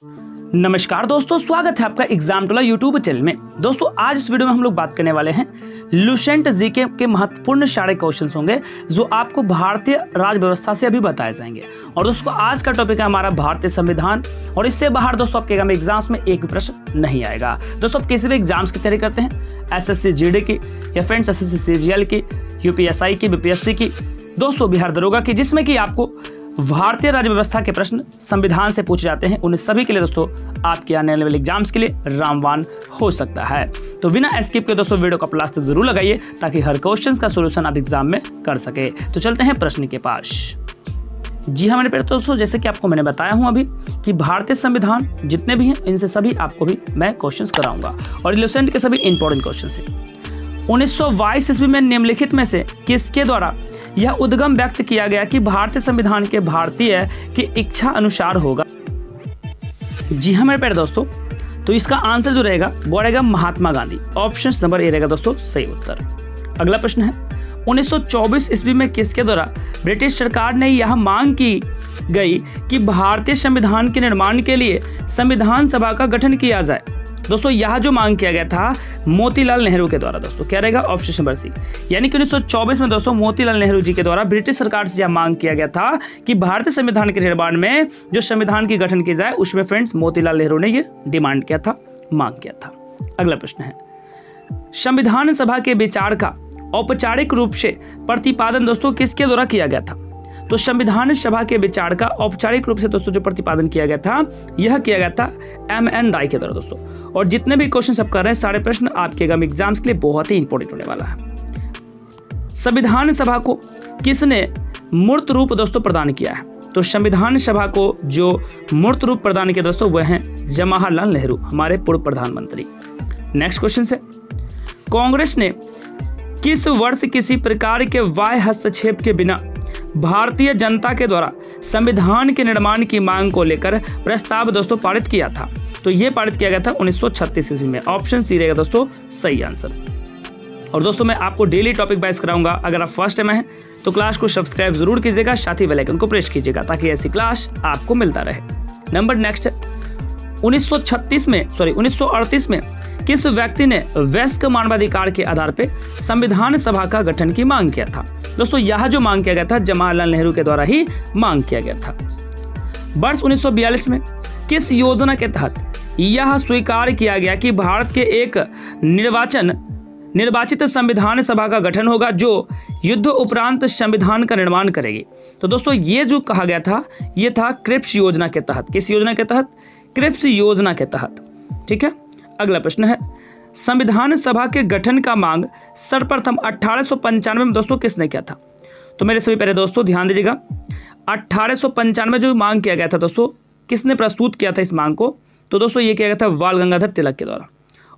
नमस्कार दोस्तों, स्वागत है आपका एग्जामटोला यूट्यूब चैनल में। दोस्तों आज इस वीडियो में हम लोग बात करने वाले हैं लुसेंट जीके के महत्वपूर्ण सारे क्वेश्चंस होंगे जो आपको भारतीय राज्य व्यवस्था से अभी बताए जाएंगे। और दोस्तों आज का टॉपिक है हमारा भारतीय संविधान। और इससे बाहर दोस्तों आपके एग्जाम्स में एक भी प्रश्न नहीं आएगा। दोस्तों आप किसी भी एग्जाम्स की तैयारी करते हैं, एसएससी जीडी की या फ्रेंड्स एसएससी सीजीएल की, यूपीएसआई की, बीपीएससी की, दोस्तों बिहार दरोगा की, जिसमें कि आपको भारतीय राज्य व्यवस्था के प्रश्न संविधान से पूछे जाते हैं, उन सभी के लिए दोस्तों आपके आने वाले एग्जाम्स के लिए रामबाण हो सकता है। तो बिना स्किप के दोस्तों वीडियो को आप लास्ट तक जरूर लगाइए ताकि हर क्वेश्चन का सोल्यूशन आप एग्जाम में कर सके। तो चलते हैं प्रश्न के पास। जी हाँ मेरे प्यारे दोस्तों, जैसे कि आपको मैंने बताया हूं अभी कि भारतीय संविधान जितने भी हैं इनसे सभी आपको भी मैं क्वेश्चन कराऊंगा और लुसेंट के सभी इंपॉर्टेंट क्वेश्चन है। 1922 ईस्वी में निम्नलिखित में से किसके द्वारा यह उद्गम व्यक्त किया गया कि भारतीय संविधान के भारतीय की इच्छा अनुसार होगा? जी हाँ मेरे प्यारे दोस्तों, तो इसका आंसर जो रहेगा वो रहेगा Mahatma Gandhi. Option number A रहेगा दोस्तों सही उत्तर। अगला प्रश्न है 1924 ईस्वी में किसके द्वारा ब्रिटिश सरकार ने यह मांग की गई कि भारतीय संविधान के निर्माण के लिए संविधान सभा का गठन किया जाए? दोस्तों यह जो मांग किया गया था मोतीलाल नेहरू के द्वारा। दोस्तों क्या रहेगा? Option number C. यानी कि 1924 में दोस्तों मोतीलाल नेहरू जी के द्वारा ब्रिटिश सरकार से यह मांग किया गया था कि भारतीय संविधान के निर्माण में जो संविधान की गठन की जाए, उसमें फ्रेंड्स मोतीलाल नेहरू ने ये डिमांड किया था, मांग किया था। अगला प्रश्न है संविधान सभा के विचार का औपचारिक रूप से प्रतिपादन दोस्तों किसके द्वारा किया गया था? तो संविधान सभा के विचार का औपचारिक रूप से दोस्तों जो प्रतिपादन किया गया था, यह किया गया था M.N. राय के द्वारा दोस्तों। और जितने भी क्वेश्चन सब कर रहे हैं सारे प्रश्न आपके आगामी एग्जाम्स के लिए बहुत ही इंपॉर्टेंट होने वाला है। संविधान सभा को किसने मूर्त रूप दोस्तों प्रदान किया है? तो संविधान सभा को जो मूर्त रूप प्रदान किया दोस्तों वह है जवाहरलाल नेहरू, हमारे पूर्व प्रधानमंत्री। नेक्स्ट क्वेश्चन है कांग्रेस ने किस वर्ष किसी प्रकार के बाह्य हस्तक्षेप के बिना भारतीय जनता के द्वारा संविधान के निर्माण की मांग को लेकर प्रस्ताव दोस्तों पारित किया था? तो यह पारित किया गया था 1936 ईस्वी में। ऑप्शन सी रहेगा दोस्तों सही आंसर। और दोस्तों मैं आपको डेली टॉपिक वाइज कराऊंगा। अगर आप फर्स्ट टाइम हैं तो क्लास को सब्सक्राइब जरूर कीजिएगा, साथ ही बेल आइकन को प्रेस कीजिएगा ताकि ऐसी क्लास आपको मिलता रहे। नंबर नेक्स्ट 1938 में किस व्यक्ति ने वयस्क मानवाधिकार के आधार पर संविधान सभा का गठन की मांग किया था? दोस्तों यह जो मांग किया गया था जवाहरलाल नेहरू के द्वारा ही मांग किया गया था। वर्ष 1942 में किस योजना के तहत यह स्वीकार किया गया कि भारत के एक निर्वाचित संविधान सभा का गठन होगा जो युद्ध उपरांत संविधान का निर्माण करेगी? तो दोस्तों ये जो कहा गया था ये था क्रिप्स योजना के तहत। किस योजना के तहत? क्रिप्स योजना के तहत। ठीक है। अगला प्रश्न है संविधान सभा के गठन का मांग सर्वप्रथम 1895 में दोस्तों किसने किया था? तो मेरे सभी प्यारे दोस्तों ध्यान दीजिएगा, 1895 में जो मांग किया गया था दोस्तों किसने प्रस्तुत किया था इस मांग को? तो दोस्तों ये किया गया था बाल गंगाधर तिलक के द्वारा।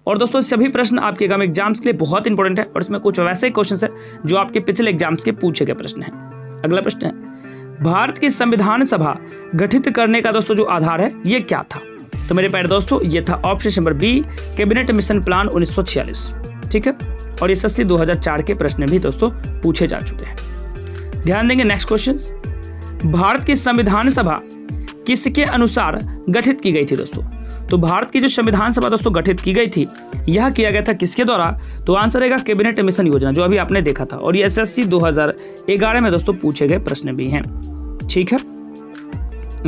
और दोस्तों सभी प्रश्न आपके आगामी एग्जाम्स के लिए बहुत इंपॉर्टेंट है और इसमें कुछ वैसे क्वेश्चन है जो आपके पिछले एग्जाम्स के पूछे गए प्रश्न है। अगला प्रश्न है भारत की संविधान सभा गठित करने का दोस्तों जो आधार है ये क्या था? तो मेरे प्यारे दोस्तों ये था option number B Cabinet Mission Plan 1946। ठीक है। और ये एसएससी 2004 के प्रश्न भी दोस्तों पूछे जा चुके हैं। ध्यान देंगे नेक्स्ट क्वेश्चन भारत की संविधान सभा किसके अनुसार गठित की गई थी दोस्तों? तो भारत की जो संविधान सभा दोस्तों गठित की गई थी यह किया गया था किसके द्वारा? तो आंसर रहेगा कैबिनेट मिशन योजना जो अभी आपने देखा था। और ये एसएससी 2011 में दोस्तों पूछे गए प्रश्न भी हैं। ठीक है।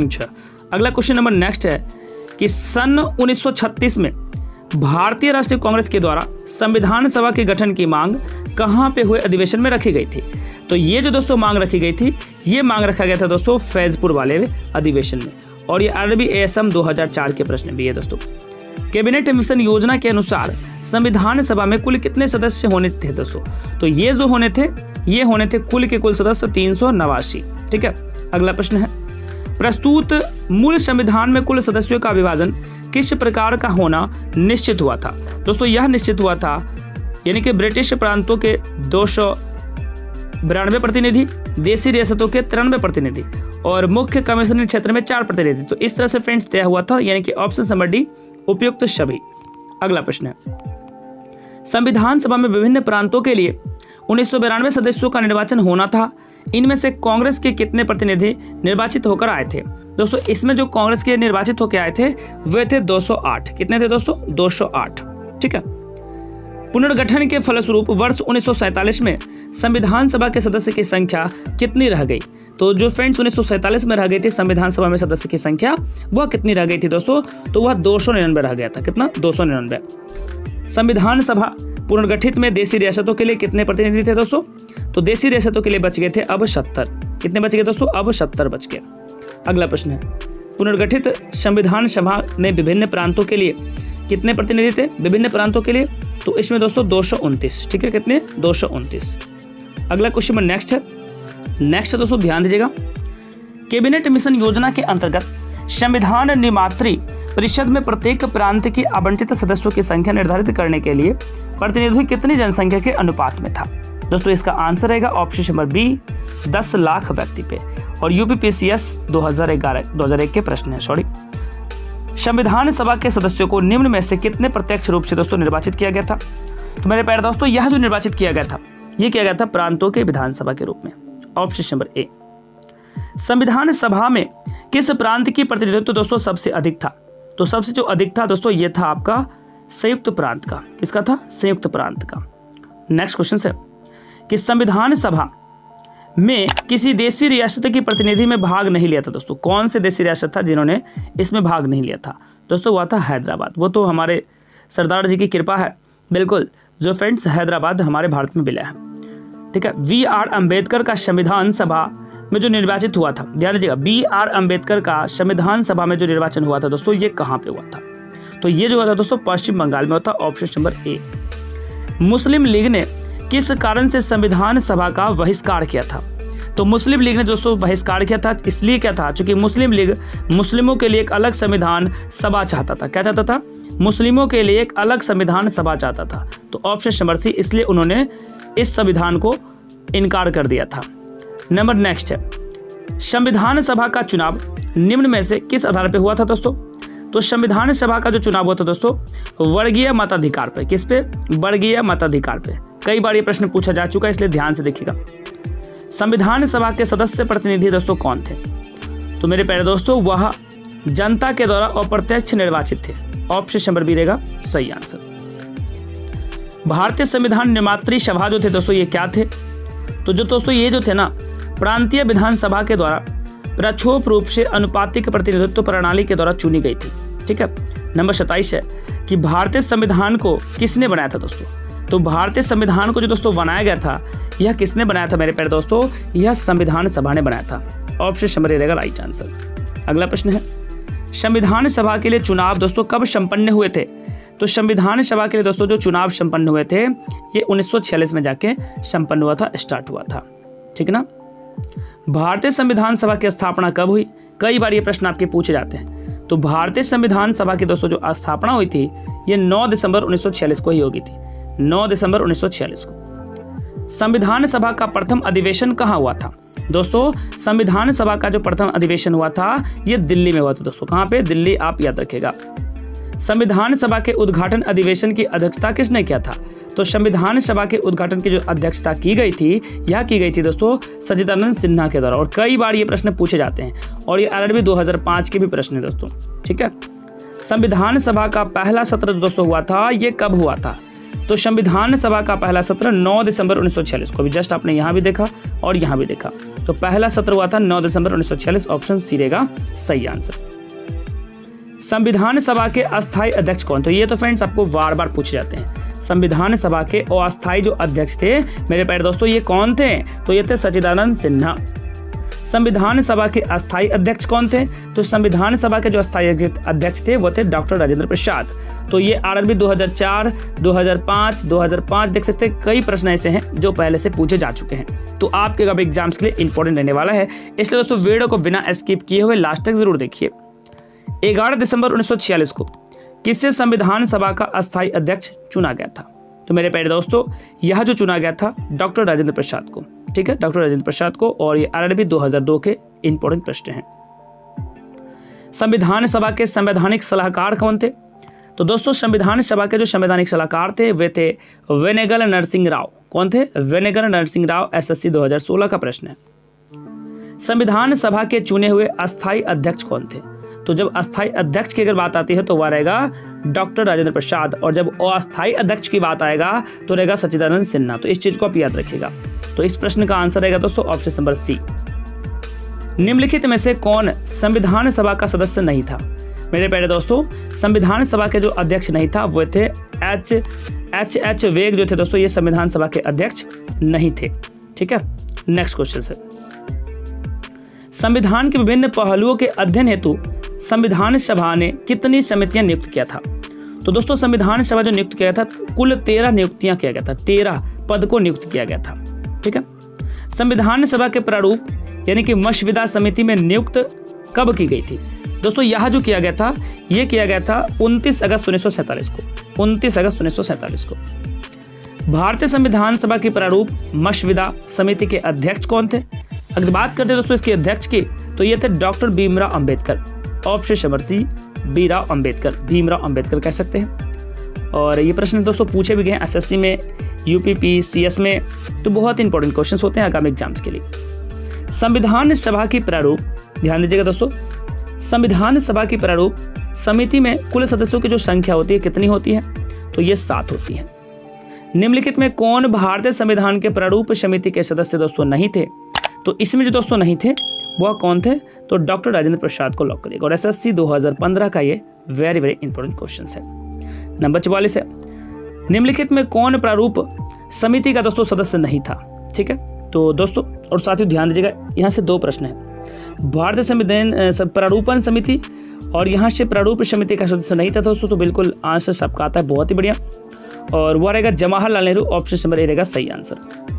अच्छा अगला क्वेश्चन नंबर नेक्स्ट है कि सन 1936 में भारतीय राष्ट्रीय कांग्रेस के द्वारा संविधान सभा के गठन की मांग कहां पे हुए अधिवेशन में रखी गई थी? तो ये जो दोस्तों मांग रखी गई थी ये मांग रखा गया था दोस्तों फैजपुर वाले अधिवेशन में। और ये आरबी एएसएम 2004 के प्रश्न भी है दोस्तों। कैबिनेट मिशन योजना के अनुसार संविधान सभा में कुल कितने सदस्य होने थे दोस्तों? तो ये जो होने थे कुल के कुल सदस्य 389। ठीक है। अगला प्रश्न है प्रस्तुत मूल संविधान में कुल सदस्यों का विभाजन किस प्रकार का होना निश्चित हुआ था? दोस्तों यह निश्चित हुआ था यानी कि ब्रिटिश प्रांतों के 292 प्रतिनिधि, देशी रियासतों के 93 प्रतिनिधि और मुख्य कमिश्नरी क्षेत्र में 4 प्रतिनिधि। तो इस तरह से फ्रेंड्स तय हुआ था, यानी कि ऑप्शन नंबर डी उपयुक्त सभी। अगला प्रश्न है संविधान सभा में विभिन्न प्रांतों के लिए 1992 सदस्यों का निर्वाचन होना था, इनमें से कांग्रेस के कितने प्रतिनिधि निर्वाचित होकर आए थे? दोस्तों इसमें जो कांग्रेस के निर्वाचित होकर आए थे वे थे 208। कितने थे दोस्तों? 208। ठीक है। पुनर्गठन के फलस्वरूप वर्ष 1947 में संविधान सभा के सदस्य की संख्या कितनी रह गई? तो जो फ्रेंड्स 1947 में रह गई थी संविधान सभा में सदस्य की संख्या, वह कितनी रह गई थी दोस्तों? तो वह 299 रह गया था। कितना? 299। संविधान सभा पुनर्गठित में देशी रियासतों के लिए कितने प्रतिनिधि थे दोस्तों? तो देशी रियासतों के लिए बच गए थे अब 70। कितने बच गए दोस्तों? अब 70 बच गए। अगला प्रश्न है, पुनर्गठित संविधान सभा ने विभिन्न प्रांतों के लिए कितने प्रतिनिधि थे? विभिन्न प्रांतों के लिए तो इसमें दोस्तों 229। ठीक है, कितने? 229। अगला क्वेश्चन नेक्स्ट है दोस्तों, ध्यान दीजिएगा। कैबिनेट मिशन योजना के अंतर्गत संविधान निर्मात्री परिषद में प्रत्येक प्रांत की आवंटित सदस्यों की संख्या निर्धारित करने के लिए प्रतिनिधि कितनी जनसंख्या के अनुपात में था? दोस्तों इसका आंसर रहेगा ऑप्शन नंबर बी, 10 लाख व्यक्ति पे। और यूपीपीसीएस 2001 के प्रश्न है। संविधान सभा के सदस्यों को निम्न में से कितने प्रत्यक्ष रूप से दोस्तों निर्वाचित किया गया था? तो मेरे प्यारे दोस्तों यह जो निर्वाचित किया गया था ये किया गया था प्रांतों के विधानसभा के रूप में। Option number A. संविधान सभा में किस प्रांत की प्रतिनिधित्व दोस्तों सबसे अधिक था? तो सबसे जो अधिक था दोस्तों ये था आपका संयुक्त प्रांत का। किसका था? संयुक्त प्रांत का। नेक्स्ट क्वेश्चन है कि संविधान सभा में किसी देशी रियासत की प्रतिनिधि में भाग नहीं लिया था दोस्तों। कौन से देशी रियासत था जिन्होंने इसमें भाग नहीं लिया था? दोस्तों वह था हैदराबाद। वो तो हमारे सरदार जी की कृपा है, बिल्कुल, जो फ्रेंड्स हैदराबाद हमारे भारत में मिला है। ठीक है। BR अम्बेडकर का संविधान सभा में जो निर्वाचित हुआ था, ध्यान दीजिएगा, BR अम्बेडकर का संविधान सभा में जो निर्वाचन हुआ था दोस्तों ये कहाँ पे हुआ था? तो ये जो हुआ था दोस्तों पश्चिम बंगाल में होता। Option number A. Muslim league ने किस कारण से संविधान सभा का बहिष्कार किया था? तो मुस्लिम लीग ने दोस्तों बहिष्कार किया था, इसलिए क्या था? क्योंकि मुस्लिम लीग मुस्लिमों के लिए एक अलग संविधान सभा चाहता था। क्या चाहता था? मुस्लिमों के लिए एक अलग संविधान सभा चाहता था। तो ऑप्शन नंबर सी, इसलिए उन्होंने इस संविधान को इनकार कर दिया था। नंबर नेक्स्ट है, संविधान सभा का चुनाव निम्न में से किस आधार पर हुआ था दोस्तों? तो संविधान सभा का जो चुनाव हुआ था दोस्तों वर्गीय मताधिकार पे। किस पे? वर्गीय मताधिकार पे। कई बार ये प्रश्न पूछा जा चुका है, इसलिए ध्यान से देखिएगा। संविधान सभा के सदस्य प्रतिनिधि दोस्तों कौन थे? तो मेरे प्यारे दोस्तों वह जनता के द्वारा अप्रत्यक्ष निर्वाचित थे। ऑप्शन नंबर बी रहेगा सही आंसर। भारतीय संविधान निर्मात्री सभा जो थे दोस्तों ये क्या थे? तो जो दोस्तों ये जो थे ना प्रांतीय विधानसभा के द्वारा प्रक्षोभ रूप से अनुपातिक प्रतिनिधित्व प्रणाली के द्वारा चुनी गई थी। ठीक है। नंबर 27 है कि भारतीय संविधान को किसने बनाया था दोस्तों? तो भारतीय संविधान को जो दोस्तों बनाया गया था यह किसने बनाया था मेरे प्यारे दोस्तों? यह संविधान सभा ने बनाया था। ऑप्शन नंबर ए रहेगा राइट आंसर। अगला प्रश्न है, संविधान सभा के लिए चुनाव दोस्तों कब संपन्न हुए थे? तो संविधान सभा के लिए दोस्तों जो चुनाव संपन्न हुए थे ये 1946 में जाके संपन्न हुआ था, स्टार्ट हुआ था। ठीक है ना। भारतीय संविधान सभा की स्थापना कब हुई? कई बार ये प्रश्न आपके पूछे जाते हैं। तो भारतीय संविधान सभा की दोस्तों जो स्थापना हुई थी ये 9 दिसंबर 1946 को ही होगी थी। 9 दिसंबर 1946 को। संविधान सभा का प्रथम अधिवेशन कहाँ हुआ था? दोस्तों संविधान सभा का जो प्रथम अधिवेशन हुआ था ये दिल्ली में हुआ था दोस्तों। कहाँ पे? दिल्ली, आप याद रखिएगा। संविधान सभा के उद्घाटन अधिवेशन की अध्यक्षता किसने किया था? तो संविधान सभा के उद्घाटन की जो अध्यक्षता की गई थी यह की गई थी दोस्तों सच्चिदानंद सिन्हा के द्वारा। और कई बार ये प्रश्न पूछे जाते हैं और ये आरआरबी 2005 के भी प्रश्न है दोस्तों। ठीक है। संविधान सभा का पहला सत्र दोस्तों हुआ था ये कब हुआ था? तो संविधान सभा का पहला सत्र 9 दिसंबर 1946 को। भी जस्ट आपने यहाँ भी देखा और यहाँ भी देखा। तो पहला सत्र हुआ था 9 दिसंबर 1946। ऑप्शन सी रहेगा सही आंसर। संविधान सभा के अस्थायी अध्यक्ष कौन थे? ये तो फ्रेंड्स आपको बार बार पूछे जाते हैं। संविधान सभा के अस्थायी जो अध्यक्ष थे मेरे प्यारे दोस्तों ये कौन थे? तो ये थे सच्चिदानंद सिन्हा। संविधान सभा के अस्थायी अध्यक्ष कौन थे? तो संविधान सभा के जो अस्थायी अध्यक्ष थे वो थे डॉक्टर राजेंद्र प्रसाद। तो ये आरआरबी 2004, 2005, 2005 देख सकते हैं। कई प्रश्न ऐसे हैं जो पहले से पूछे जा चुके हैं। तो आपके कब एग्जाम्स के लिए इंपॉर्टेंट रहने वाला है, इसलिए दोस्तों वीडियो को बिना स्किप किए हुए लास्ट तक जरूर देखिए। 11 दिसंबर 1946 को किससे संविधान सभा का अस्थायी अध्यक्ष चुना गया था? तो मेरे प्यारे दोस्तों यह जो चुना गया था डॉक्टर राजेंद्र प्रसाद को। ठीक है, डॉक्टर राजेंद्र प्रसाद को। और ये आरआरबी 2002 के इंपॉर्टेंट प्रश्न हैं। संविधान सभा के संवैधानिक सलाहकार कौन थे? तो दोस्तों संविधान सभा के जो संवैधानिक सलाहकार थे वे थे वेनेगल नरसिंह राव। कौन थे? वेनेगल नरसिंह राव। एसएससी 2016 का प्रश्न है। संविधान सभा के चुने हुए अस्थायी अध्यक्ष कौन थे? तो जब अस्थायी अध्यक्ष की अगर बात आती है तो वह रहेगा डॉक्टर राजेंद्र प्रसाद, और जब अस्थायी अध्यक्ष की बात आएगा तो रहेगा सच्चिदानंद सिन्हा। तो इस चीज को आप याद रखिएगा। तो इस प्रश्न का आंसर रहेगा दोस्तों ऑप्शन नंबर सी। निम्नलिखित में से कौन संविधान सभा का सदस्य नहीं था? मेरे प्यारे दोस्तों, संविधान सभा के जो अध्यक्ष नहीं था वो थे एच वेग जो थे दोस्तों, ये संविधान सभा के अध्यक्ष नहीं थे। ठीक है, नेक्स्ट क्वेश्चन है, संविधान के विभिन्न पहलुओं के अध्ययन हेतु संविधान सभा ने कितनी समितियां नियुक्त किया था? तो दोस्तों संविधान सभा जो नियुक्त किया था कुल 13 नियुक्तियां किया गया था, 13 पद को नियुक्त किया गया था। ठीक है, संविधान सभा के प्रारूप यानी कि मशविदा समिति में नियुक्त कब की गई थी? दोस्तों यह जो किया गया था ये किया गया था 29 अगस्त 1947 को, 29 अगस्त 1947 को। भारतीय संविधान सभा की प्रारूप मशविदा समिति के अध्यक्ष कौन थे? अगर बात करते हैं दोस्तों इसके अध्यक्ष की तो ये थे doctor Bhimrao Ambedkar. Option number C, Bhimrao Ambedkar कह सकते हैं। और ये प्रश्न दोस्तों पूछे भी गए हैं एसएससी में, यूपी CS में, तो बहुत इंपॉर्टेंट क्वेश्चंस होते हैं आगामी एग्जाम्स के लिए। संविधान सभा की प्रारूप, ध्यान दीजिएगा दोस्तों, संविधान सभा की प्रारूप समिति में कुल सदस्यों की जो संख्या होती है कितनी होती है? तो ये 7 होती है। निम्नलिखित में कौन भारतीय संविधान के प्रारूप समिति के सदस्य दोस्तों नहीं थे? तो इसमें जो दोस्तों नहीं थे वह कौन थे? तो डॉक्टर राजेंद्र प्रसाद को लॉक करिएगा। और एसएससी 2015 का ये वेरी इंपॉर्टेंट क्वेश्चन है। नंबर 44 है, निम्नलिखित में कौन प्रारूप समिति का दोस्तों सदस्य नहीं था? ठीक है, तो दोस्तों और साथियों ध्यान दीजिएगा, यहाँ से 2 प्रश्न है, भारतीय संविधान प्रारूपण समिति और यहाँ से प्रारूप समिति का सदस्य नहीं था दोस्तों, तो बिल्कुल आंसर सबका आता है, बहुत ही बढ़िया। और वो रहेगा Jawaharlal Nehru, option number A रहेगा सही आंसर।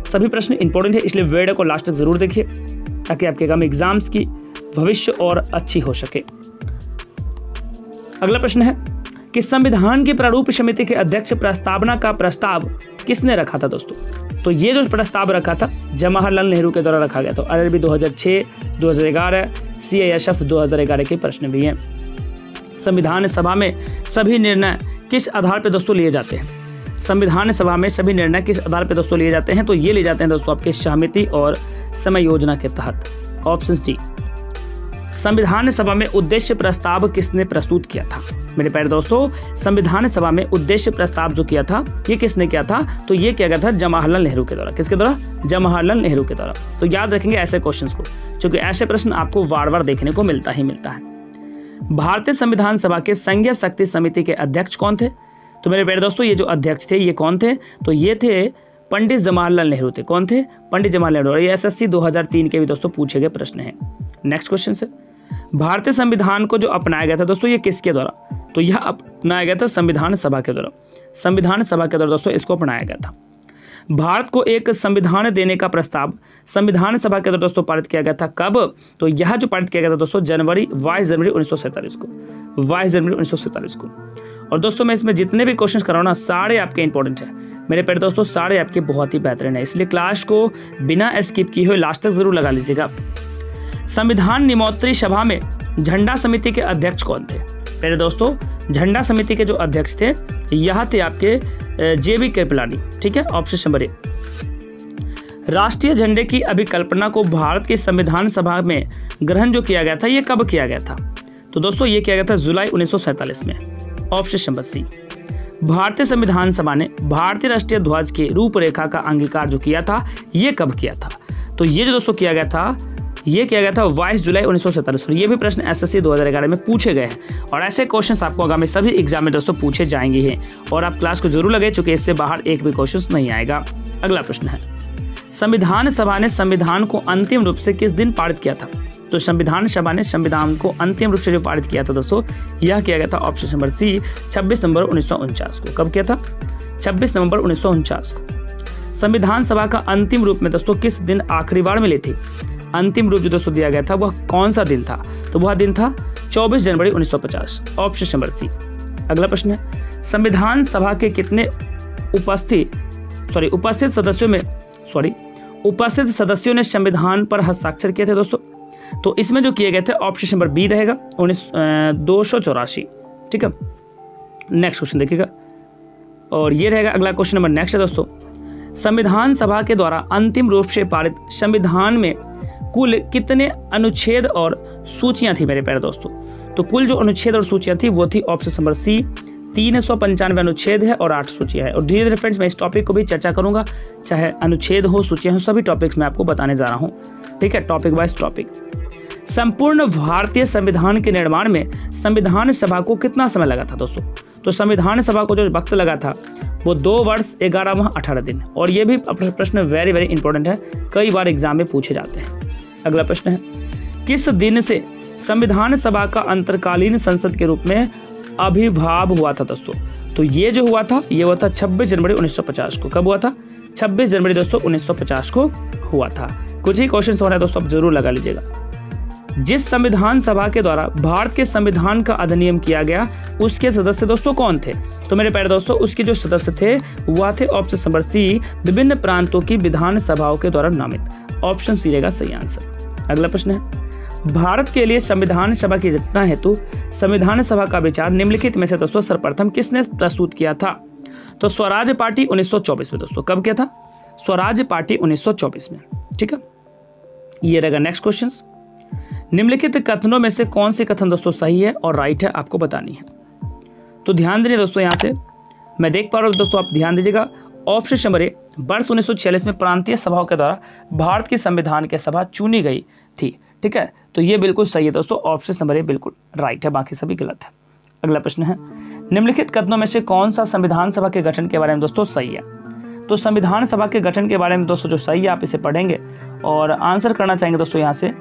सभी प्रश्न इंपॉर्टेंट है इसलिए वीडियो को लास्ट तक जरूर देखिए ताकि आपके आगामी एग्जाम्स की भविष्य और अच्छी हो सके। अगला प्रश्न है कि संविधान की प्रारूप समिति के अध्यक्ष प्रस्तावना का प्रस्ताव किसने रखा था दोस्तों? तो ये जो प्रस्ताव रखा था जवाहरलाल नेहरू के द्वारा रखा गया था। RRB 2006, 2011, CISF 2011 के प्रश्न भी हैं। संविधान सभा में सभी निर्णय किस आधार पर दोस्तों लिए जाते हैं? संविधान सभा में सभी निर्णय किस आधार पर दोस्तों लिए जाते हैं? तो ये लिए जाते हैं दोस्तों आपके सहमति और समय योजना के तहत। ऑप्शन डी, संविधान सभा में उद्देश्य प्रस्ताव किसने प्रस्तुत किया था? मेरे प्यारे दोस्तों, संविधान सभा में उद्देश्य प्रस्ताव जो किया था ये किसने किया था? तो ये किया गया था जवाहरलाल नेहरू के द्वारा। किसके द्वारा? जवाहरलाल नेहरू के द्वारा। तो याद रखेंगे ऐसे क्वेश्चंस को, क्योंकि ऐसे प्रश्न आपको बार बार देखने को मिलता ही मिलता है। भारतीय संविधान सभा के संघीय शक्ति समिति के अध्यक्ष कौन थे? तो मेरे प्यारे दोस्तों ये जो अध्यक्ष थे ये कौन थे? तो ये थे पंडित जवाहरलाल नेहरू थे। कौन थे? पंडित जवाहरलाल नेहरू। ये SSC 2003 के भी दोस्तों पूछे गए प्रश्न हैं। नेक्स्ट क्वेश्चन से, भारतीय संविधान को जो अपनाया गया था दोस्तों ये किसके द्वारा? तो यह अपनाया गया था संविधान सभा के द्वारा। संविधान सभा के द्वारा दोस्तों इसको अपनाया गया था। भारत को एक संविधान देने का प्रस्ताव संविधान सभा के द्वारा दोस्तों पारित किया गया था। कब? तो यह जो पारित किया गया था दोस्तों 22 जनवरी 1947 को, 22 जनवरी 1947 को। और दोस्तों मैं इसमें जितने भी क्वेश्चन कर रहा हूँ ना सारे आपके इंपॉर्टेंट है मेरे प्यारे दोस्तों, सारे आपके बहुत ही बेहतरीन है, इसलिए क्लास को बिना स्किप किए हुए लास्ट तक जरूर लगा लीजिएगा। संविधान निमोत्री सभा में झंडा समिति के अध्यक्ष कौन थे? मेरे दोस्तों झंडा समिति के जो अध्यक्ष थे यह थे आपके JB कृपलानी। ठीक है, ऑप्शन नंबर ए। राष्ट्रीय झंडे की अभिकल्पना को भारत की संविधान सभा में ग्रहण जो किया गया था ये कब किया गया था? तो दोस्तों ये किया गया था जुलाई 1947 में। Option number C. भारतीय संविधान सभा ने भारतीय राष्ट्रीय ध्वज के रूपरेखा का अंगीकार जो किया था ये कब किया था? तो ये जो दोस्तों किया गया था ये किया गया था 22 जुलाई 1947। ये भी प्रश्न SSC 2011 में पूछे गए हैं और ऐसे क्वेश्चंस आपको आगामी सभी एग्जाम में दोस्तों पूछे जाएंगे ही और आप क्लास को जरूर लगे चूंकि इससे बाहर एक भी क्वेश्चन नहीं आएगा। अगला प्रश्न है, संविधान सभा ने संविधान को अंतिम रूप से किस दिन पारित किया था? तो संविधान सभा ने संविधान को अंतिम रूप से जो पारित किया था दोस्तों यह किया गया था ऑप्शन नंबर सी 26 नवंबर 1949 को। कब किया था? 26 नवंबर 1949 को। संविधान सभा का अंतिम रूप में दोस्तों किस दिन आखिरी बार मिली थी? अंतिम रूप जो दोस्तों दिया गया था वह कौन सा दिन था? तो वह दिन था 24 जनवरी 1950। ऑप्शन नंबर सी। अगला प्रश्न है, संविधान सभा के कितने उपस्थित सदस्यों ने संविधान पर हस्ताक्षर किए थे दोस्तों? तो इसमें जो किए गए थे ऑप्शन नंबर बी रहेगा 284। ठीक है, नेक्स्ट क्वेश्चन देखिएगा और ये रहेगा अगला क्वेश्चन नंबर नेक्स्ट है दोस्तों, संविधान सभा के द्वारा अंतिम रूप से पारित संविधान में कुल कितने अनुच्छेद और सूचियां थी मेरे प्यारे दोस्तों? तो कुल जो अनुच्छेद और सूचियां थी वो थी ऑप्शन नंबर सी 395 अनुच्छेद है और 8 सूचियां है। और धीरे धीरे फ्रेंड्स मैं इस टॉपिक को भी चर्चा करूंगा, चाहे अनुच्छेद हो सूचियां हो, सभी टॉपिक्स मैं आपको बताने जा रहा हूं। ठीक है, टॉपिक वाइज टॉपिक। संपूर्ण भारतीय संविधान के निर्माण में संविधान सभा को कितना समय लगा था दोस्तों? तो संविधान सभा को जो वक्त लगा था वो 2 वर्ष 11 माह 18 दिन। और ये भी प्रश्न वेरी वेरी इंपॉर्टेंट है, कई बार एग्जाम में पूछे जाते हैं। अगला प्रश्न है, किस दिन से संविधान सभा का अंतरकालीन संसद के रूप में आविर्भाव हुआ था दोस्तों? तो ये जो हुआ था ये हुआ था 26 जनवरी 1950 को। कब हुआ था? 26 जनवरी दोस्तों 1950 को हुआ था। कुछ ही क्वेश्चन हो रहा है दोस्तों, आप जरूर लगा लीजिएगा। जिस संविधान सभा के द्वारा भारत के संविधान का अधिनियम किया गया उसके सदस्य दोस्तों कौन थे? तो मेरे प्यारे दोस्तों उसके जो सदस्य थे वह थे ऑप्शन नंबर सी विभिन्न प्रांतों की विधान सभाओं के द्वारा नामित। ऑप्शन सी रहेगा सही आंसर। अगला प्रश्न है, भारत के लिए संविधान सभा की रचना हेतु संविधान सभा का विचार निम्नलिखित में से दोस्तों सर्वप्रथम किसने प्रस्तुत किया था? तो स्वराज पार्टी 1924 में दोस्तों। कब किया था? स्वराज पार्टी 1924 में। ठीक है, ये रहेगा नेक्स्ट क्वेश्चन। निम्नलिखित कथनों में से कौन सी कथन दोस्तों सही है और राइट है आपको बतानी है। तो ध्यान दीजिए दोस्तों, यहाँ से मैं देख पा रहा हूँ दोस्तों, आप ध्यान दीजिएगा। ऑप्शन नंबर ए, वर्ष 1946 में प्रांतीय सभाओं के द्वारा भारत की संविधान की सभा चुनी गई थी। ठीक है, तो ये बिल्कुल सही है दोस्तों, ऑप्शन नंबर ए बिल्कुल राइट है, बाकी सभी गलत है। अगला प्रश्न है, निम्नलिखित कथनों में से कौन सा संविधान सभा के गठन के बारे में दोस्तों सही है? तो संविधान सभा के गठन के बारे में दोस्तों जो सही है आप इसे पढ़ेंगे और आंसर करना चाहेंगे दोस्तों। यहाँ से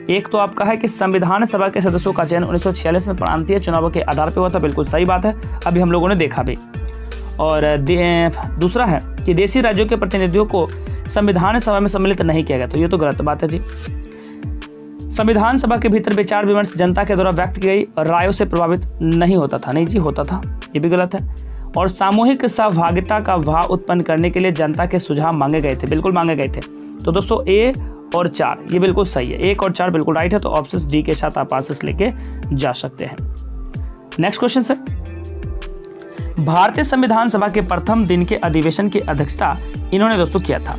एक तो आपका है कि संविधान सभा के सदस्यों का चयन 1946 में प्रांतीय चुनावों के आधार पर हुआ था। बिल्कुल सही बात है, अभी हम लोगों ने देखा भी। और दूसरा है कि देशी राज्यों के प्रतिनिधियों को संविधान सभा में सम्मिलित नहीं किया गया, तो ये तो गलत बात है जी। संविधान सभा के भीतर विचार विमर्श जनता के द्वारा व्यक्त की गई रायों से प्रभावित नहीं होता था। नहीं जी, होता था, ये भी गलत है। और सामूहिक सहभागिता का भाव उत्पन्न करने के लिए जनता के सुझाव मांगे गए थे। बिल्कुल मांगे गए थे। तो दोस्तों ए और 4 ये बिल्कुल सही है, 1 और 4 बिल्कुल राइट है। तो ऑप्शन डी के साथ आप आंसर्स लेके जा सकते हैं। नेक्स्ट क्वेश्चन सर, भारतीय संविधान सभा के प्रथम दिन के अधिवेशन की अध्यक्षता इन्होंने दोस्तों किया था।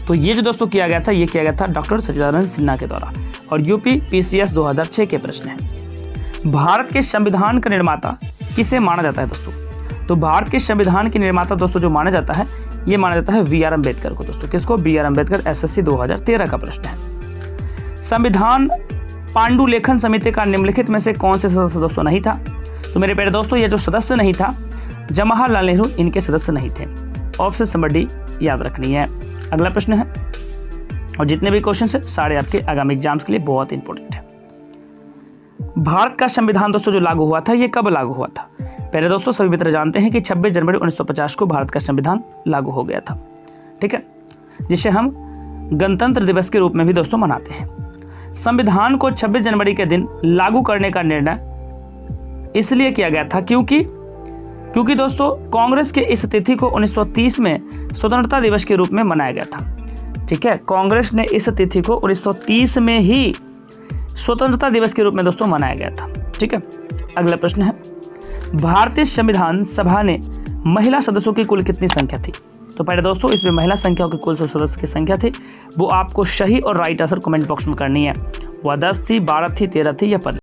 तो ये जो दोस्तों किया गया था ये किया गया था डॉक्टर सच्चिदानंद सिन्हा के द्वारा। और यूपी पीसीएस 2006 के प्रश्न है। भारत के संविधान का निर्माता किसे माना जाता है दोस्तों? तो भारत के संविधान के निर्माता दोस्तों जो माना जाता है ये माना जाता है बी.आर. अम्बेडकर को दोस्तों। किसको? बी.आर. अम्बेडकर। एसएससी 2013 का प्रश्न है। संविधान पांडुलेखन समिति का निम्नलिखित में से कौन से सदस्य दोस्तों नहीं था? तो मेरे प्यारे दोस्तों ये जो सदस्य नहीं था जवाहरलाल नेहरू इनके सदस्य नहीं थे। ऑप्शन नंबर डी याद रखनी है। अगला प्रश्न है, और जितने भी क्वेश्चन है सारे आपके आगामी एग्जाम्स के लिए बहुत इंपॉर्टेंट है। भारत का संविधान दोस्तों जो लागू हुआ था ये कब लागू हुआ था? पहले दोस्तों सभी मित्र जानते हैं कि 26 जनवरी 1950 को भारत का संविधान लागू हो गया था। ठीक है, जिसे हम गणतंत्र दिवस के रूप में भी दोस्तों मनाते हैं। संविधान को 26 जनवरी के दिन लागू करने का निर्णय इसलिए किया गया था क्योंकि दोस्तों कांग्रेस के इस तिथि को 1930 में स्वतंत्रता दिवस के रूप में मनाया गया था। ठीक है, कांग्रेस ने इस तिथि को 1930 में ही स्वतंत्रता दिवस के रूप में दोस्तों मनाया गया था। ठीक है, अगला प्रश्न है, भारतीय संविधान सभा ने महिला सदस्यों की कुल कितनी संख्या थी? तो पहले दोस्तों इसमें महिला संख्याओं की कुल सदस्य की संख्या थी वो आपको सही और राइट आंसर कमेंट बॉक्स में करनी है। वह 10 थी, 12 थी, 13 थी या 15?